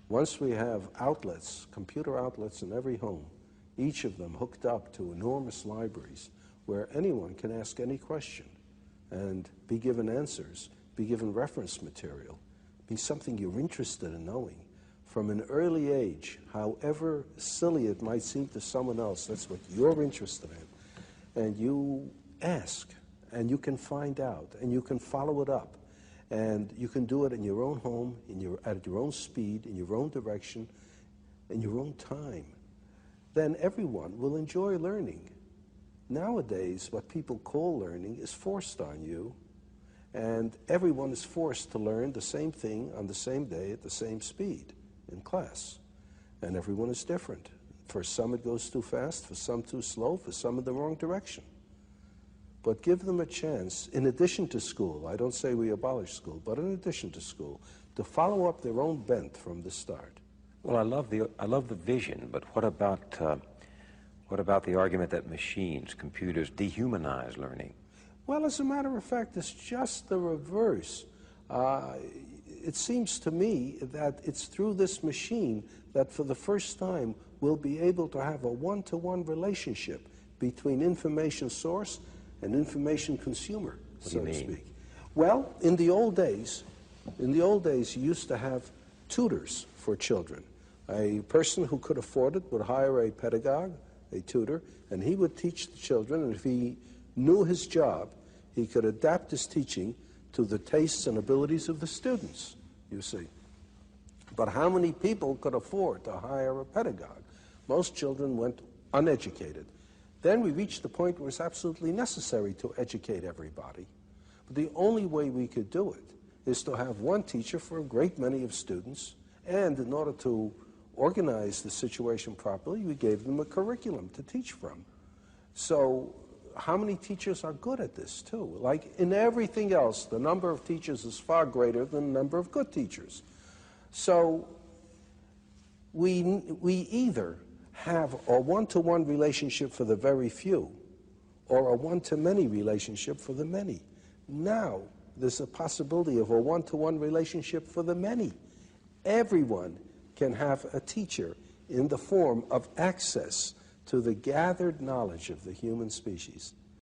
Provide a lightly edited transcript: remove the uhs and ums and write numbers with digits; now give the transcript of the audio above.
Once we have outlets, computer outlets in every home, each of them hooked up to enormous libraries where anyone can ask any question and be given answers, be given reference material, be something you're interested in knowing. From an early age, however silly it might seem to someone else, that's what you're interested in. And you ask, and you can find out, and you can follow it up. And you can do it in your own home, at your own speed, in your own direction, in your own time. Then everyone will enjoy learning. Nowadays, what people call learning is forced on you, and everyone is forced to learn the same thing on the same day at the same speed in class. And everyone is different. For some it goes too fast, for some too slow, for some in the wrong direction. But give them a chance, in addition to school, I don't say we abolish school, but in addition to school, to follow up their own bent from the start. Well, I love the vision, but what about the argument that machines, computers, dehumanize learning? Well, as a matter of fact, it's just the reverse. It seems to me that it's through this machine that for the first time we'll be able to have a one-to-one relationship between information source and information consumer, so to speak. Well, in the old days, you used to have tutors for children. A person who could afford it would hire a pedagogue, a tutor, and he would teach the children, and if he knew his job, he could adapt his teaching to the tastes and abilities of the students, you see. But how many people could afford to hire a pedagogue? Most children went uneducated. Then we reached the point where it's absolutely necessary to educate everybody. But the only way we could do it is to have one teacher for a great many of students, and in order to organize the situation properly, we gave them a curriculum to teach from. So how many teachers are good at this, too? Like in everything else, the number of teachers is far greater than the number of good teachers. So we either have a one-to-one relationship for the very few or a one-to-many relationship for the many. Now, there's a possibility of a one-to-one relationship for the many. Everyone can have a teacher in the form of access to the gathered knowledge of the human species.